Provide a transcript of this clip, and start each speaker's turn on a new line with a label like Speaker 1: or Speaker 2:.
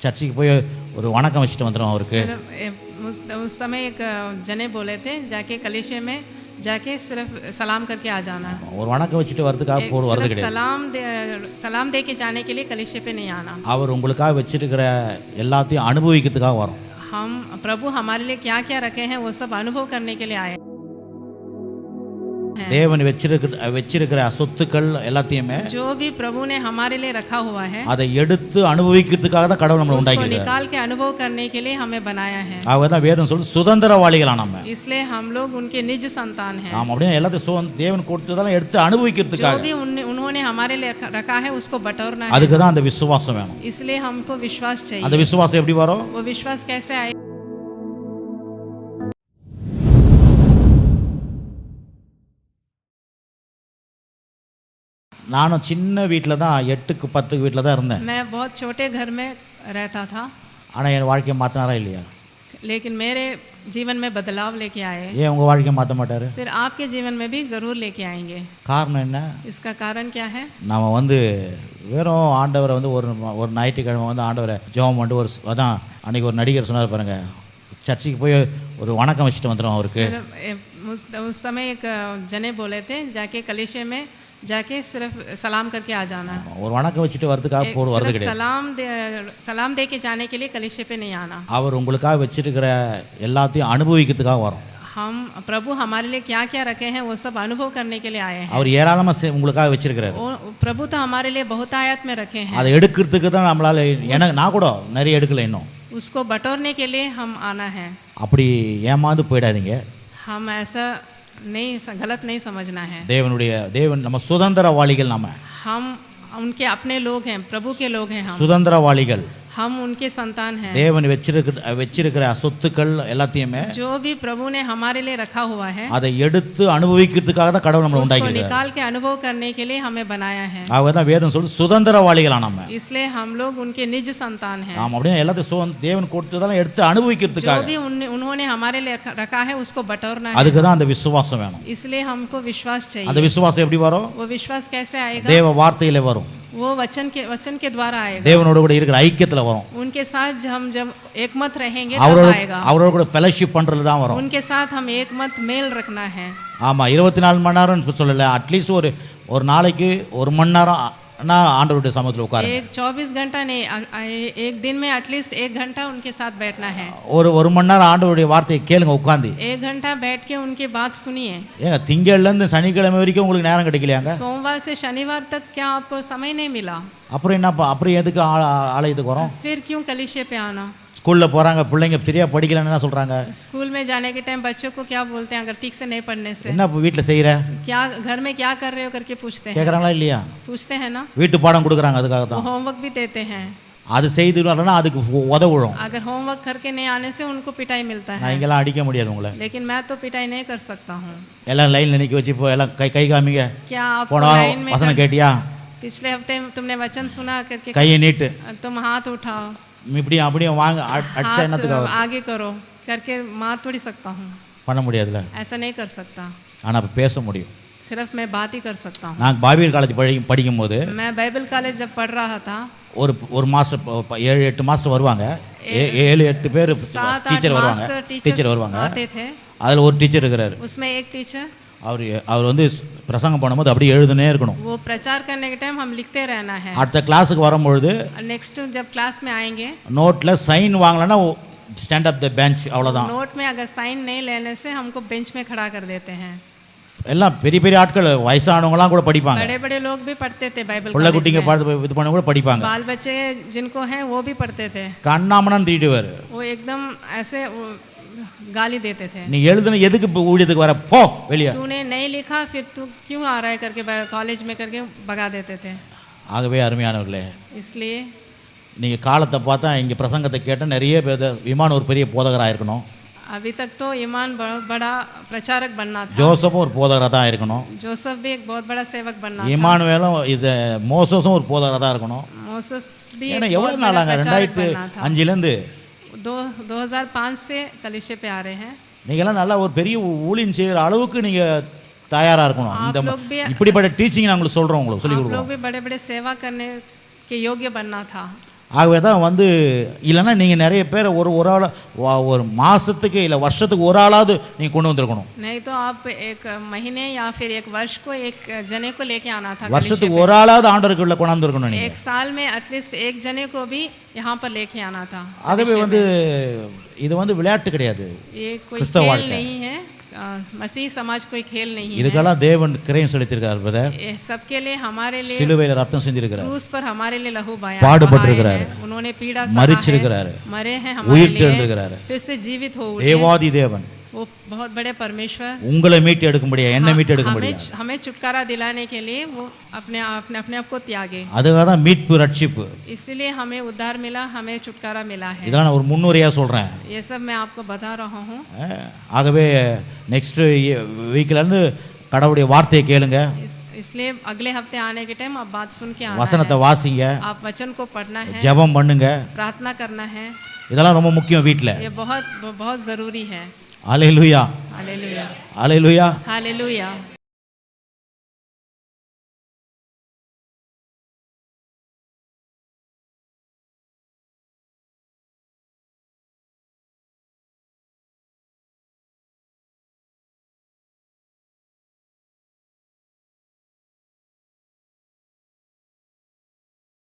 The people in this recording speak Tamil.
Speaker 1: சர்ச்சுக்கு போய் ஒரு வணக்கம் வச்சுட்டு வந்துடும் அவருக்கு.
Speaker 2: उस समय एक जने बोले थे जाके कलीसिया में जाके सिर्फ सलाम करके आ जाना.
Speaker 1: ஒரு வணக்கம் வச்சுட்டு வரதுக்காக போர் வரது கிடையாது.
Speaker 2: सलाम दे के जाने के लिए कलीसिया पे नहीं आना.
Speaker 1: அவர் உங்களுக்காக வச்சிருக்கிற எல்லாத்தையும் அனுபவிக்கிறதுக்காக வரோம்.
Speaker 2: हम प्रभु हमारे लिए क्या क्या रखे हैं वो सब अनुभव करने के लिए आए.
Speaker 1: தேவன் வச்சிருக்கிற சொத்துக்கள் எல்லாத்தையுமே
Speaker 2: जो भी प्रभु ने हमारे लिए रखा हुआ है
Speaker 1: அதை எடுத்து அனுபவிக்கிறதுக்காக தான் கடவுள் நம்மளை உண்டாக்கியிருக்கார்.
Speaker 2: उसको निकाल के अनुभव करने के लिए हमें बनाया है.
Speaker 1: அவதான் வேதம் சொல்லுது சுதந்திரவாளிகளா நம்ம.
Speaker 2: इसलिए हम लोग उनके निज संतान हैं.
Speaker 1: ஆமா, அப்படியே எல்லாத்தையும் தேவன் கொடுத்ததெல்லாம் எடுத்து அனுபவிக்கிறதுக்காக.
Speaker 2: जो भी उन्होंने हमारे लिए रखा है उसको बटोरना है.
Speaker 1: அதுக்கு தான் அந்த விசுவாசம் வேணும்.
Speaker 2: इसलिए हमको विश्वास चाहिए.
Speaker 1: அந்த விசுவாசம் எப்படி வரும்?
Speaker 2: वो विश्वास कैसे आए?
Speaker 1: நானும் சின்ன வீட்டில் தான் 8க்கு 10 வீட்டில் தான் இருந்தேன்.
Speaker 2: मैं बहुत छोटे घर में रहता था.
Speaker 1: ஆனால் என் வாழ்க்கையை மாற்றினாரா இல்லையா?
Speaker 2: लेकिन मेरे जीवन में बदलाव लेके आए.
Speaker 1: ஏன் உங்கள் வாழ்க்கையை மாற்ற மாட்டார்?
Speaker 2: फिर आपके जीवन में भी ज़रूर लेके आएंगे.
Speaker 1: காரணம் என்ன?
Speaker 2: इसका कारण क्या है?
Speaker 1: நாம் வெறும் ஆண்டவரை ஒரு ஞாயிற்றுக்கிழமை ஆண்டவரை ஜெபம் பண்ணிட்டு அதான் அன்றைக்கி ஒரு நடிகர் சொன்னார் பாருங்க, சர்ச்சுக்கு போய் ஒரு வணக்கம் வச்சுட்டு வந்துடும் அவருக்கு.
Speaker 2: उस समय एक जने बोले थे जाके कलीसिया में जाके सिर्फ सलाम करके आ जाना.
Speaker 1: ஒரு வணக்கம் வச்சுட்டு வரதுக்காக போர் வரது கிடையாது.
Speaker 2: सलाम दे के जाने के लिए कलीसिया पे नहीं आना.
Speaker 1: அவர் உங்களுக்காக வச்சிருக்கிற எல்லாத்தையும் அனுபவிக்கிறதுக்காக வரோம்.
Speaker 2: हम प्रभु हमारे लिए क्या क्या रखे हैं वो सब अनुभव करने के लिए आए हैं.
Speaker 1: அவர் ஏராளமா உங்களுக்காக வச்சிருக்கிறார்.
Speaker 2: प्रभु तो हमारे लिए बहुत आयत में रखे हैं.
Speaker 1: அதை எடுக்கிறதுக்கு தான் நம்மளால நான் கூட நிறைய எடுக்கல இன்னும்.
Speaker 2: उसको बटोरने के लिए हम आना है.
Speaker 1: அப்படி ஏமாந்து போயிடாதீங்க.
Speaker 2: हम ऐसा नहीं गलत नहीं समझना है. தேவன் நம்ம சுதந்திரவாளிகள். हम उनके अपने लोग हैं, प्रभु के लोग हैं. हम
Speaker 1: சுதந்திரவாளிகள்.
Speaker 2: हम उनके संतान हैं.
Speaker 1: தேவன் வச்சிருக்கிற சொத்துக்கள் எல்லாத்தையுமே
Speaker 2: जो भी प्रभु ने हमारे लिए रखा हुआ है
Speaker 1: அதை எடுத்து அனுபவிக்கிறதுக்காக தான் கடவுள் நம்மளை உண்டாக்கியிருக்கார்.
Speaker 2: उसको निकाल के अनुभव करने के लिए हमें बनाया है.
Speaker 1: அவதான் வேதம் சொல்லுது சுதந்திரவாளிகளா நம்ம.
Speaker 2: इसलिए हम लोग उनके निज संतान हैं.
Speaker 1: ஆமா, அப்படியே எல்லாத்தையும் தேவன் கொடுத்ததெல்லாம் எடுத்து அனுபவிக்கிறதுக்காக.
Speaker 2: जो भी उन्होंने हमारे लिए रखा है उसको बटोरना है.
Speaker 1: அதுக்கு தான் அந்த விசுவாசம் வேணும்.
Speaker 2: इसलिए हमको विश्वास चाहिए.
Speaker 1: அந்த விசுவாசம் எப்படி வரும்?
Speaker 2: वो विश्वास कैसे आएगा?
Speaker 1: தேவ வார்த்தையிலே வரும்.
Speaker 2: वो वचन के द्वारा आएगा.
Speaker 1: தேவனோட கூட இருக்கிற ஐக்கியத்துல வரும்.
Speaker 2: उनके साथ हम जब एकमत रहेंगे तब आएगा.
Speaker 1: அவரோட கூட ஃபெலோஷிப் பண்றதுல தான் வரும்.
Speaker 2: उनके साथ हम एकमत मेल रखना है.
Speaker 1: ஆமா, 24 மணி நேரம் சொல்லல, அட்லீஸ்ட் ஒரு நாளைக்கு 1 மணி நேரம் ஆண்டவருடைய சமூகத்தில் உட்காருங்க.
Speaker 2: एक 24 घंटा नहीं, एक दिन में एटलीस्ट 1 घंटा उनके साथ बैठना है.
Speaker 1: ஒரு மணி நேரம் ஆண்டவருடைய வார்த்தையை கேளுங்க உட்கார்ந்து.
Speaker 2: 1 घंटा बैठ के उनकी बात सुनिए.
Speaker 1: ஏங்க திங்கள்ல இருந்து சனிக்கிழமை வரைக்கும் உங்களுக்கு நேரம் கிடைக்கலையாங்க?
Speaker 2: सोमवार से शनिवार तक क्या आपको समय नहीं मिला?
Speaker 1: அப்புறம் எதுக்கு ஆலயத்துக்கு வரோம்?
Speaker 2: फिर क्यों कलीसिया पे आना?
Speaker 1: ஸ்கூல்ல போறாங்க பிள்ளைங்க சரியா படிக்கலன்னு என்ன சொல்றாங்க?
Speaker 2: स्कूल में जाने के टाइम बच्चों को क्या बोलते हैं अगर ठीक से नहीं पढ़ने से?
Speaker 1: என்ன வீட்ல செய்யற?
Speaker 2: क्या घर में क्या कर रहे हो करके पूछते हैं.
Speaker 1: கேக்குறாங்களா இல்லையா?
Speaker 2: पूछते हैं ना.
Speaker 1: வீட்டு பாடம் கொடுக்குறாங்க, அதுக்காக தான்.
Speaker 2: होमवर्क भी देते हैं.
Speaker 1: அது செய்துனா அதுக்கு உதவுறோம்.
Speaker 2: अगर होमवर्क करके नहीं आने से उनको पिटाई मिलता है.
Speaker 1: நான் இங்கலாம் அடிக்க முடியாது உங்களை.
Speaker 2: लेकिन मैं तो पिटाई नहीं कर सकता हूं.
Speaker 1: எல்லாம் லைன்ல நிக்க வச்சு இப்போ எல்லாம் கை காமிங்க.
Speaker 2: क्या आप
Speaker 1: लाइन में वचन கேட்டியா?
Speaker 2: पिछले हफ्ते तुमने वचन सुना करके
Speaker 1: கையை நீட்டு.
Speaker 2: तुम हाथ उठाओ.
Speaker 1: இப்படி அப்படியே வாங்க அடிச்சா என்னத்துக்கு
Speaker 2: आगे करो करके मार थोड़ी सकता हूं.
Speaker 1: பண்ண முடியாதுல.
Speaker 2: ऐसा नहीं कर सकता.
Speaker 1: ஆனா பேச முடியும்.
Speaker 2: सिर्फ मैं बात ही कर सकता हूं.
Speaker 1: நான் பைபிள் காலேஜ் படிக்கும்போது
Speaker 2: मैं बाइबल कॉलेज जब पढ़ रहा था
Speaker 1: ஒரு மாஸ்டர் 7-8 மாஸ்டர் வருவாங்க. 7-8 பேர் டீச்சர் வருவாங்க.
Speaker 2: आते थे.
Speaker 1: அதுல ஒரு டீச்சர் இருக்காரு.
Speaker 2: उसमें एक टीचर
Speaker 1: அவர் பிரசங்கம் பண்ணும்போது அப்படியே எழுதுனே இருக்கணும்.
Speaker 2: वो प्रचार करने के टाइम हम लिखते रहना है.
Speaker 1: அடுத்த கிளாஸுக்கு வரும்போது
Speaker 2: नेक्स्ट जब क्लास में आएंगे
Speaker 1: நோட்ல சைன் வாங்கலனா ஸ்டாண்ட் அப் தி பெஞ்ச், அவ்வளவுதான்.
Speaker 2: नोट में अगर साइन नहीं लेने से हमको बेंच में खड़ा कर देते हैं.
Speaker 1: எல்லாம் பெரிய பெரிய ஆட்கள் வயசானவங்கலாம் கூட படிப்பாங்க.
Speaker 2: बड़े बड़े लोग भी पढ़ते थे बाइबल
Speaker 1: புள்ள குட்டிங்க இது பண்ண கூட படிப்பாங்க.
Speaker 2: बाल बच्चे जिनको हैं वो भी पढ़ते थे.
Speaker 1: கண்ணாமணன் திட்டுவார்.
Speaker 2: वो एकदम ऐसे गाली देते थे.
Speaker 1: நீ எழுதுன எதுக்கு ஊழியத்துக்கு வர, போ வெளிய.
Speaker 2: तूने नहीं लिखा फिर तू क्यों आ रहा है करके कॉलेज में करके भगा देते थे.
Speaker 1: ஆகவே அருமையானவர்களே,
Speaker 2: इसलिए
Speaker 1: நீங்க காலத்தை பார்த்தா இங்க பிரசங்கத்தை கேட்ட நிறைய பேர் இமான் ஒரு பெரிய போதகராக இருக்கணும்.
Speaker 2: अभी तक तो ईमान बड़ा प्रचारक बनना था.
Speaker 1: ஜோசப்பும் ஒரு போதகராக தான் இருக்கணும்.
Speaker 2: जोसेफ भी एक बहुत बड़ा सेवक बनना था.
Speaker 1: இமானுவேலும் மோசஸும் ஒரு போதகராக தான் இருக்கணும்.
Speaker 2: मोसेस भी
Speaker 1: ஏன்னா எவ்வளவு நாளாங்க 2005 இருந்து
Speaker 2: 2005 से कलीसिया पे आ रहे हैं.
Speaker 1: நீங்களாம் நல்லா ஒரு பெரிய ஊழியம் செய்யற அளவுக்கு நீங்க தயாரா இருக்கணும். இந்த இப்படிப்பட்ட டீச்சிங் நான் உங்களுக்கு சொல்றோம், உங்களுக்கு சொல்லி கொடுக்கிறோம்.
Speaker 2: आप लोग भी बड़े-बड़े सेवा करने के योग्य बनना था.
Speaker 1: ஆகவே தான் வந்து இல்லைன்னா நீங்கள் நிறைய பேர் ஒரு ஆள் ஒரு மாதத்துக்கு இல்லை வருஷத்துக்கு ஒரு ஆளாவது நீங்கள் கொண்டு வந்திருக்கணும்.
Speaker 2: नहीं तो आप एक महीने या फिर एक वर्ष को एक जने को लेके आना था.
Speaker 1: வருஷத்துக்கு ஒரு ஆளாவது ஆண்டவருக்குள்ள கொண்டாந்து இருக்கணும் நீங்கள்.
Speaker 2: एक साल में एटलीस्ट एक जने को भी यहाँ पर लेके आना था.
Speaker 1: ஆகவே வந்து இது வந்து விளையாட்டு கிடையாது.
Speaker 2: ये कोई खेल नहीं है. मसीह समाज कोई खेल नहीं है.
Speaker 1: இதுக்கெல்லாம் தேவன் கிரயம் செலுத்தியிருக்கிறார் பிரதர்.
Speaker 2: ये सबके लिए हमारे लिए
Speaker 1: சிலுவையில் ரத்தம் சிந்திருக்கிறார்.
Speaker 2: क्रूस पर हमारे लिए लहू बहाया.
Speaker 1: பாடுபட்டிருக்கிறார்.
Speaker 2: उन्होंने पीड़ा सहा है.
Speaker 1: மரிச்சிருக்கிறார்.
Speaker 2: मरे हैं हमारे लिए.
Speaker 1: உயிர்த்தெழுந்திருக்கிறார்.
Speaker 2: फिर से जीवित हो उठे.
Speaker 1: தேவாதி தேவன்.
Speaker 2: वो बहुत बड़े परमेश्वर
Speaker 1: உங்களை மீட்டு எடுக்கும்படியா என்ன மீட்டு எடுக்கும்படியா
Speaker 2: हमें छुटकारा दिलाने के लिए वो अपने आप को त्यागे.
Speaker 1: அதுக்காக தான் மீட்பு ரட்சிப்பு.
Speaker 2: इसलिए हमें उद्धार मिला, हमें छुटकारा मिला है.
Speaker 1: இதெல்லாம் நான் ஒரு முன்னுரையா சொல்றேன்.
Speaker 2: ये सब मैं आपको बता रहा हूँ.
Speaker 1: ஆகவே நெக்ஸ்ட் வீக்ல இருந்து கடவுளுடைய வார்த்தையை கேளுங்க.
Speaker 2: इसलिए अगले हफ्ते आने के टाइम आप बात सुन के आना है.
Speaker 1: வசனத்தை வாசிங்க.
Speaker 2: आप वचन को पढ़ना है.
Speaker 1: ஜெபம் பண்ணுங்க.
Speaker 2: प्रार्थना करना है.
Speaker 1: இதெல்லாம் ரொம்ப முக்கியம் வீட்ல.
Speaker 2: ये बहुत बहुत जरूरी है.
Speaker 1: Hallelujah
Speaker 2: hallelujah
Speaker 1: hallelujah
Speaker 2: hallelujah.